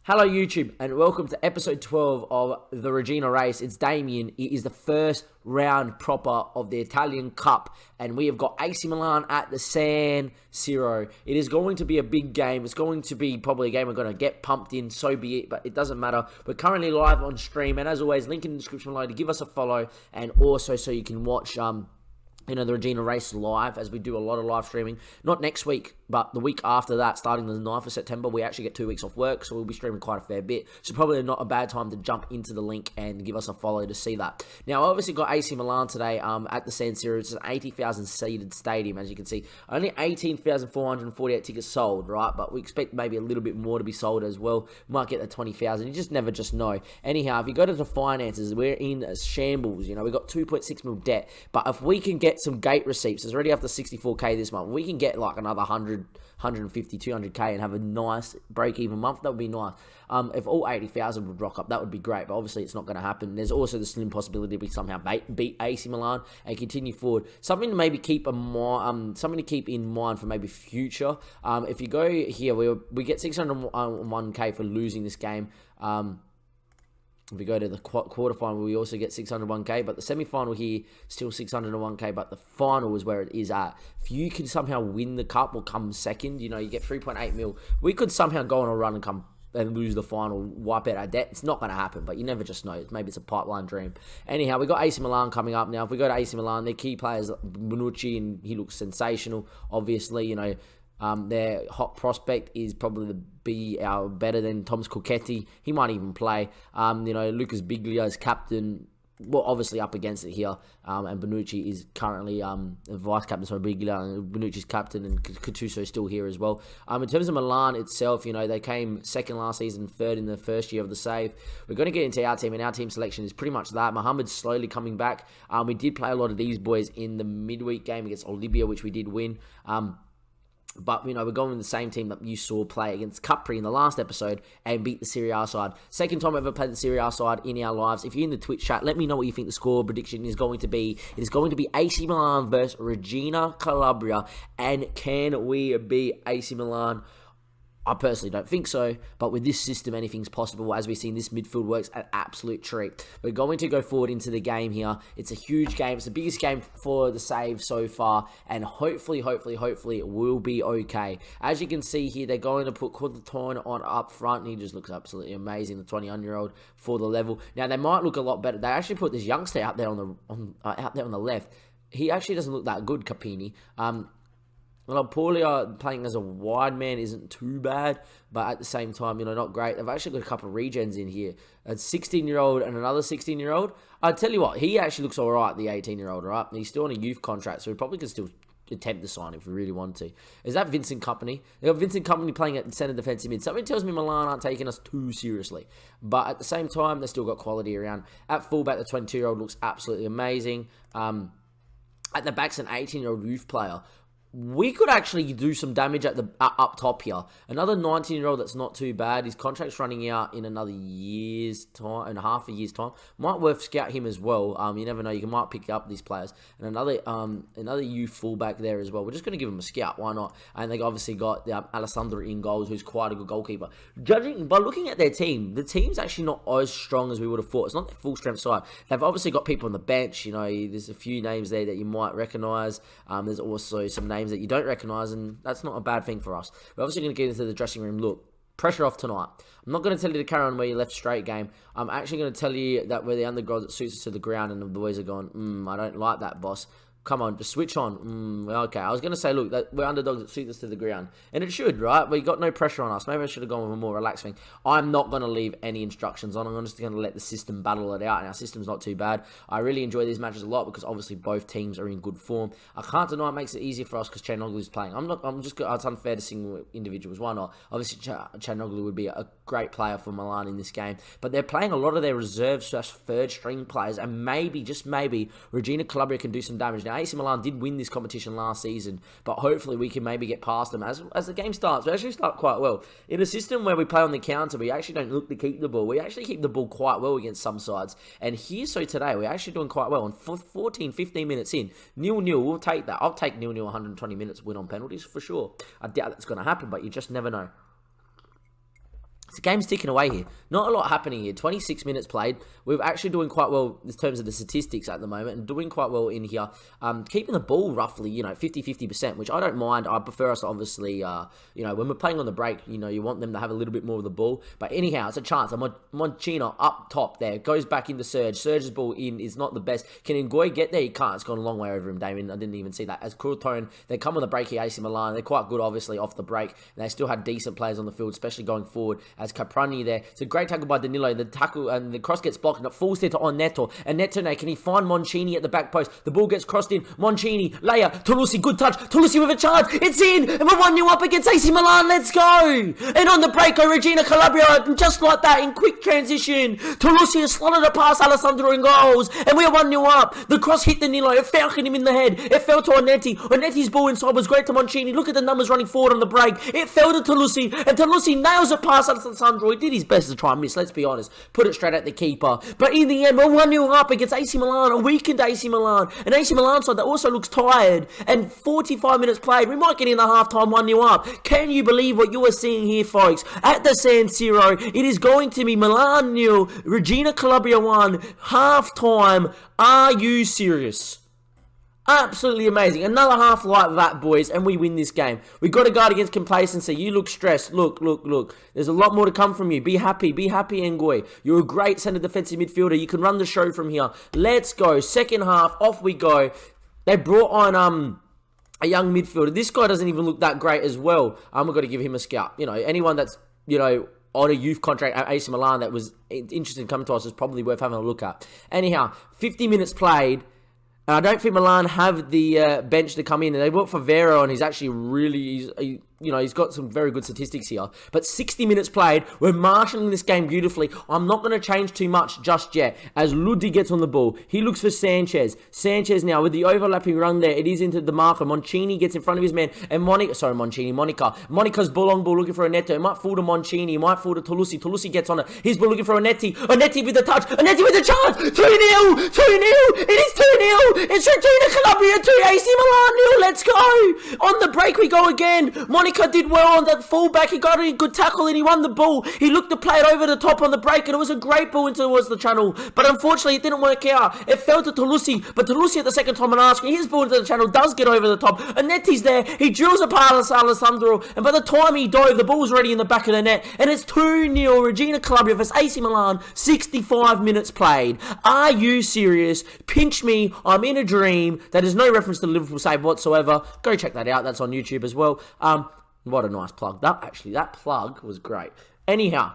Hello YouTube and welcome to episode 12 of the Reggina race. It's Damien. It is the first round proper of the Italian Cup and we have got AC Milan at the San Siro. It is going to be a big game. It's going to be probably a game we're going to get pumped in, so be it, but it doesn't matter. We're currently live on stream and as always, link in the description below to give us a follow and also so you can watch the Reggina race live, as we do a lot of live streaming. Not next week, but the week after that, starting the 9th of September, we actually get 2 weeks off work, so we'll be streaming quite a fair bit. So probably not a bad time to jump into the link and give us a follow to see that. Now, I obviously got AC Milan today at the San Siro. It's an 80,000 seated stadium, as you can see. Only 18,448 tickets sold, right? But we expect maybe a little bit more to be sold as well. Might get the 20,000. You just never know. Anyhow, if you go to the finances, we're in shambles. You know, we've got 2.6 mil debt. But if we can get some gate receipts, it's already up to 64k this month. We can get like another 100, 150, 200k and have a nice break-even month. That would be nice. If all 80,000 would rock up, that would be great. But obviously, it's not going to happen. There's also the slim possibility we somehow beat AC Milan and continue forward. Something to maybe keep in mind. Something to keep in mind for maybe future. If you go here, we get 601k for losing this game. If we go to the quarterfinal, we also get 601k, but the semi-final here, still 601k, but the final is where it is at. If you can somehow win the cup or come second, you know, you get 3.8 mil. We could somehow go on a run and come and lose the final, wipe out our debt. It's not going to happen, but you never just know. Maybe it's a pipeline dream. Anyhow, we got AC Milan coming up now. If we go to AC Milan, their key players, Bonucci, and he looks sensational. Obviously, you know, their hot prospect is probably better than Thomas Coquetti. He might even play. Lucas Biglia is captain. Well, obviously up against it here. And Bonucci is currently vice captain. So Biglia and Bonucci's captain, and Gattuso is still here as well. In terms of Milan itself, you know, they came second last season, third in the first year of the save. We're going to get into our team, and our team selection is pretty much that. Mohamed's slowly coming back. We did play a lot of these boys in the midweek game against Olibia, which we did win. But, you know, we're going with the same team that you saw play against Capri in the last episode and beat the Serie A side. Second time I've ever played the Serie A side in our lives. If you're in the Twitch chat, let me know what you think the score prediction is going to be. It is going to be AC Milan versus Reggina Calabria. And can we beat AC Milan? I personally don't think so, but with this system, anything's possible. As we've seen, this midfield works an absolute treat. We're going to go forward into the game here. It's a huge game. It's the biggest game for the save so far, and hopefully, it will be okay. As you can see here, they're going to put Cortatone on up front, and he just looks absolutely amazing, the 21-year-old, for the level. Now, they might look a lot better. They actually put this youngster out there on the left. He actually doesn't look that good, Capini. Well, Puglia playing as a wide man isn't too bad, but at the same time, you know, not great. They've actually got a couple of regens in here. A 16-year-old and another 16-year-old. I tell you what, he actually looks all right, the 18-year-old, right? He's still on a youth contract, so we probably could still attempt to sign if we really want to. Is that Vincent Kompany? They got Vincent Kompany playing at centre defensive mid. Something tells me Milan aren't taking us too seriously. But at the same time, they've still got quality around. At fullback, the 22-year-old looks absolutely amazing. At the back's an 18-year-old youth player. We could actually do some damage at the up top here. Another 19-year-old that's not too bad. His contract's running out in another year's time, in half a year's time. Might worth scout him as well. You never know. You might pick up these players. And another youth fullback there as well. We're just going to give him a scout. Why not? And they obviously got Alessandro in goals, who's quite a good goalkeeper. Judging by looking at their team, the team's actually not as strong as we would have thought. It's not their full strength side. They've obviously got people on the bench. You know, there's a few names there that you might recognise. There's also some names that you don't recognise, and that's not a bad thing for us. We're obviously going to get into the dressing room. Look, pressure off tonight. I'm not going to tell you to carry on where you left straight game. I'm actually going to tell you that we're the underdog that suits us to the ground, and the boys are going, I don't like that, boss. Come on, just switch on. Okay, I was going to say, look, that we're underdogs that suit us to the ground. And it should, right? We got no pressure on us. Maybe I should have gone with a more relaxed thing. I'm not going to leave any instructions on. I'm just going to let the system battle it out. And our system's not too bad. I really enjoy these matches a lot because obviously both teams are in good form. I can't deny it makes it easier for us because Chanoglu's playing. It's unfair to single individuals. Why not? Obviously, Chanoglu would be a great player for Milan in this game. But they're playing a lot of their reserve/third string players. And maybe, just maybe, Reggina Calabria can do some damage. Now, AC Milan did win this competition last season, but hopefully we can maybe get past them. As the game starts, we actually start quite well. In a system where we play on the counter, we actually don't look to keep the ball. We actually keep the ball quite well against some sides. And here, so today, we're actually doing quite well. And 14, 15 minutes in, 0-0, we'll take that. I'll take 0-0, 120 minutes win on penalties for sure. I doubt that's going to happen, but you just never know. The game's ticking away here. Not a lot happening here. 26 minutes played. We're actually doing quite well in terms of the statistics at the moment and doing quite well in here. Keeping the ball roughly, 50-50%, which I don't mind. I prefer us to obviously, when we're playing on the break, you want them to have a little bit more of the ball. But anyhow, it's a chance. Moncino up top there. Goes back into Serge. Serge's ball in is not the best. Can Ngoy get there? He can't. It's gone a long way over him, Damien. I didn't even see that. As Courtone, they come on the break here, AC Milan. They're quite good, obviously, off the break. They still had decent players on the field, especially going forward. As Caprani there. It's a great tackle by Danilo. The tackle and the cross gets blocked and it falls there to Neto. And Neto now, can he find Moncini at the back post? The ball gets crossed in. Moncini, Leia, Tolucci, good touch. Tolucci with a chance. It's in. And we're 1-0 up against AC Milan. Let's go. And on the break, Reggina, Calabria, just like that, in quick transition. Tolucci has slotted it past Alessandro in goals. And we're 1-0 up. The cross hit Danilo. It falconed him in the head. It fell to Onetti. Onetti's ball inside was great to Moncini. Look at the numbers running forward on the break. It fell to Tolucci. And Tolucci nails it past Alessandro. He did his best to try and miss, let's be honest. Put it straight at the keeper. But in the end, we're 1-0 up against AC Milan, a weakened AC Milan. An AC Milan side that also looks tired. And 45 minutes played. We might get in the halftime 1-0 up. Can you believe what you are seeing here, folks? At the San Siro, it is going to be Milan 0, Reggina Calabria 1, halftime. Are you serious? Absolutely amazing. Another half like that, boys, and we win this game. We got to guard against complacency. You look stressed. Look. There's a lot more to come from you. Be happy, Ngoy. You're a great centre defensive midfielder. You can run the show from here. Let's go. Second half, off we go. They brought on a young midfielder. This guy doesn't even look that great as well. We've got to give him a scout. Anyone that's, on a youth contract at AC Milan that was interested in coming to us is probably worth having a look at. Anyhow, 50 minutes played. And I don't think Milan have the bench to come in. And they brought Favero, and he's actually really, he's got some very good statistics here. But 60 minutes played. We're marshalling this game beautifully. I'm not going to change too much just yet. As Ludi gets on the ball, he looks for Sanchez. Sanchez now with the overlapping run there. It is into the marker. Moncini gets in front of his man. And Monica. Monica's long ball looking for Neto. It might fall to Moncini. It might fall to Tolucci. Tolucci gets on it. His ball looking for Onetti. Onetti with the touch. Onetti with the chance. 2-0. 2-0. It is 2-0. It's Reggina Calabria 2, AC Milan 0. Let's go. On the break we go again. Monica did well on that fullback. He got a good tackle and he won the ball. He looked to play it over the top on the break and it was a great ball into towards the channel. But unfortunately it didn't work out. It fell to Tolucci. But Tolucci at the second time and asking, his ball into the channel does get over the top. And Netti's there. He drills a pass to Alessandro. And by the time he dove, the ball was already in the back of the net. And it's 2-0 Reggina Calabria vs AC Milan. 65 minutes played. Are you serious? Pinch me. I'm in a dream. That is no reference to the Liverpool save whatsoever. Go check that out. That's on YouTube as well. What a nice plug. That plug was great. Anyhow,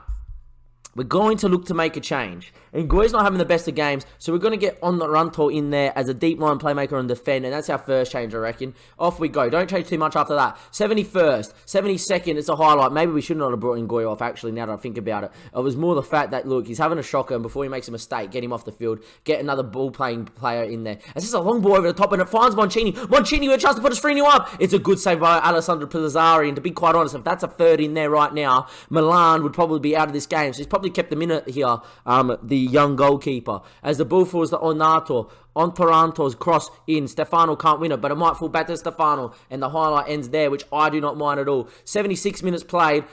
we're going to look to make a change. And Ngoy's not having the best of games, so we're going to get on the run tour in there as a deep line playmaker and defend, and that's our first change, I reckon. Off we go. Don't change too much after that. 71st, 72nd, it's a highlight. Maybe we should not have brought Ngoy off, actually, now that I think about it. It was more the fact that, look, he's having a shocker, and before he makes a mistake, get him off the field, get another ball-playing player in there. It's just a long ball over the top, and it finds Moncini. Moncini with a chance to put us 3-0 up. It's a good save by Alessandro Pilazzari, and to be quite honest, if that's a third in there right now, Milan would probably be out of this game, so he's probably kept them in it here, the young goalkeeper. As the ball falls to Onato, on Taranto's cross in. Stefano can't win it, but it might fall back to Stefano, and the highlight ends there, which I do not mind at all. 76 minutes played.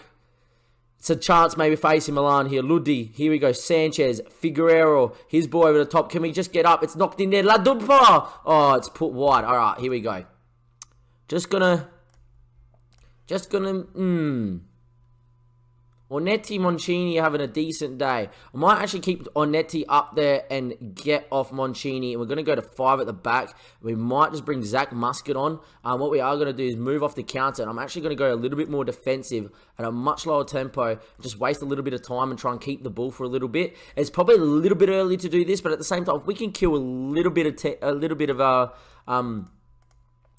It's a chance maybe facing Milan here. Ludi, here we go. Sanchez, Figueroa, his ball over the top. Can we just get up? It's knocked in there. La Dumpa! Oh, it's put wide. All right, here we go. Just gonna, Onetti, Moncini having a decent day. I might actually keep Onetti up there and get off Moncini. And we're going to go to 5 at the back. We might just bring Zach Muscat on. What we are going to do is move off the counter. And I'm actually going to go a little bit more defensive at a much lower tempo. Just waste a little bit of time and try and keep the ball for a little bit. It's probably a little bit early to do this. But at the same time, if we can kill a little bit of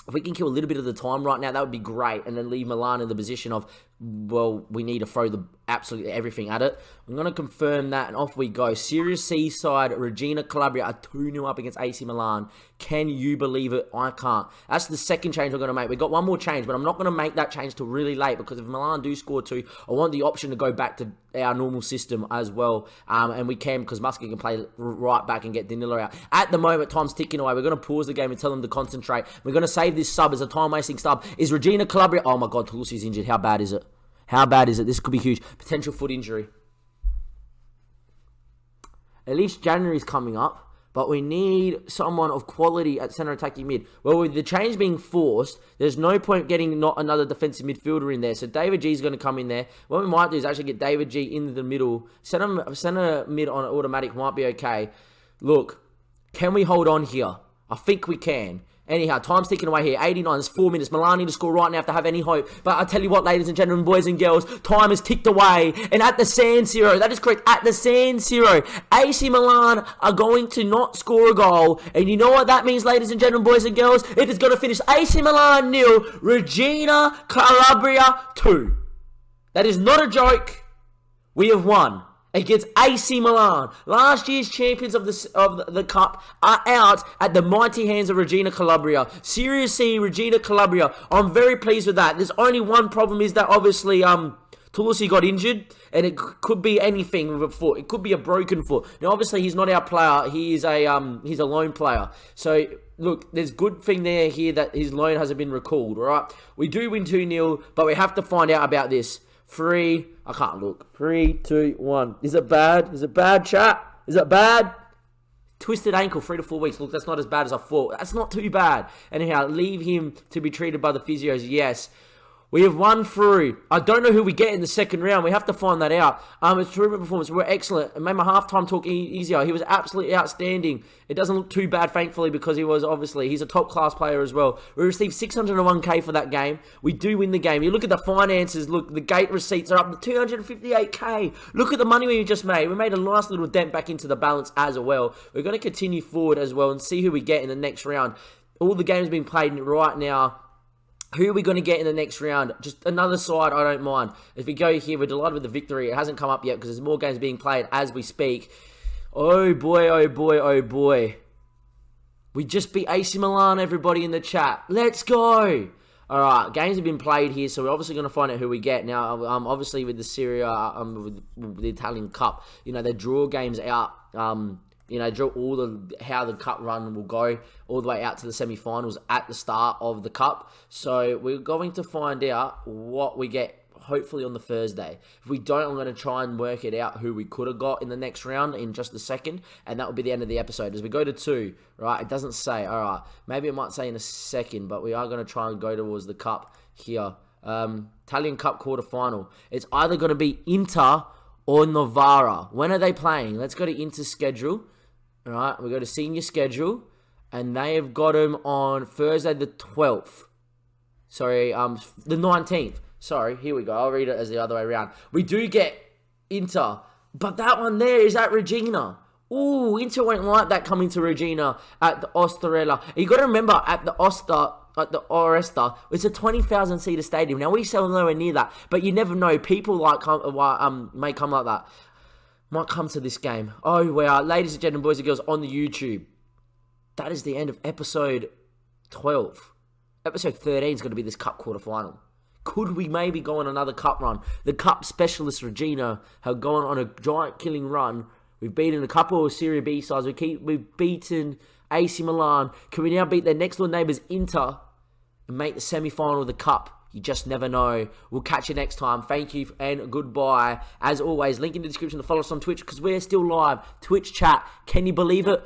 if we can kill a little bit of the time right now, that would be great. And then leave Milan in the position of, well, we need to throw the absolutely everything at it. I'm going to confirm that, and off we go. Series C side, Reggina Calabria are 2-0 up against AC Milan. Can you believe it? I can't. That's the second change we're going to make. We've got one more change, but I'm not going to make that change till really late, because if Milan do score 2, I want the option to go back to our normal system as well. And we can, because Muscat can play right back and get Danilo out. At the moment, time's ticking away. We're going to pause the game and tell them to concentrate. We're going to save this sub as a time-wasting sub. Is Reggina Calabria... Oh my God, Tolucci's injured. How bad is it? How bad is it? This could be huge. Potential foot injury. At least January's coming up. But we need someone of quality at centre attacking mid. Well, with the change being forced, there's no point getting not another defensive midfielder in there. So David G is going to come in there. What we might do is actually get David G in the middle. Centre mid on automatic might be okay. Look, can we hold on here? I think we can. Anyhow, time's ticking away here. 89, there's 4 minutes. Milan need to score right now if they have any hope. But I tell you what, ladies and gentlemen, boys and girls, time has ticked away. And at the San Siro, that is correct, at the San Siro, AC Milan are going to not score a goal. And you know what that means, ladies and gentlemen, boys and girls? It is going to finish AC Milan 0, Reggina Calabria 2. That is not a joke. We have won against AC Milan. Last year's champions of the cup are out at the mighty hands of Reggina Calabria. Serie C, Reggina Calabria. I'm very pleased with that. There's only one problem is that obviously Toulouse got injured, and it could be anything with a foot. It could be a broken foot. Now obviously he's not our player. He's a loan player. So look, there's good thing there here that his loan hasn't been recalled, all right? We do win 2-0, but we have to find out about this. 3, I can't look. 3, 2, 1. Is it bad? Is it bad, chat? Is it bad? Twisted ankle, 3 to 4 weeks. Look, that's not as bad as I thought. That's not too bad. Anyhow, leave him to be treated by the physios, yes. We have won through. I don't know who we get in the second round. We have to find that out. It's terrific performance. We're excellent. It made my halftime talk easier. He was absolutely outstanding. It doesn't look too bad, thankfully, because he's a top-class player as well. We received 601k for that game. We do win the game. You look at the finances. Look, the gate receipts are up to 258k. Look at the money we just made. We made a nice little dent back into the balance as well. We're going to continue forward as well and see who we get in the next round. All the games being played right now. Who are we going to get in the next round? Just another side, I don't mind. If we go here, we're delighted with the victory. It hasn't come up yet because there's more games being played as we speak. Oh boy, oh boy, oh boy. We just beat AC Milan, everybody in the chat. Let's go! Alright, games have been played here, so we're obviously going to find out who we get. Now, obviously with the Serie A, with the Italian Cup, they draw games out. Draw how the cup run will go all the way out to the semi-finals at the start of the cup. So we're going to find out what we get, hopefully on the Thursday. If we don't, I'm going to try and work it out who we could have got in the next round in just a second, and that will be the end of the episode. As we go to 2, right, it doesn't say, all right, maybe it might say in a second, but we are going to try and go towards the cup here. Italian Cup quarterfinal. It's either going to be Inter or Novara. When are they playing? Let's go to Inter's schedule. All right, we go to senior schedule, and they have got them on Thursday the 12th. Sorry, the 19th. Sorry, here we go. I'll read it as the other way around. We do get Inter, but that one there is at Reggina. Ooh, Inter won't like that coming to Reggina at the Ostarella. You got to remember, at the Oresta, it's a 20,000 seater stadium. Now we sell nowhere near that, but you never know. People may come like that. Might come to this game. Oh, wow. Ladies and gentlemen, boys and girls on the YouTube, that is the end of episode 12. Episode 13 is going to be this cup quarterfinal. Could we maybe go on another cup run? The cup specialists, Reggina, have gone on a giant killing run. We've beaten a couple of Serie B sides. We've beaten AC Milan. Can we now beat their next door neighbours, Inter, and make the semi-final of the cup? You just never know. We'll catch you next time. Thank you and goodbye. As always, link in the description to follow us on Twitch because we're still live. Twitch chat. Can you believe it?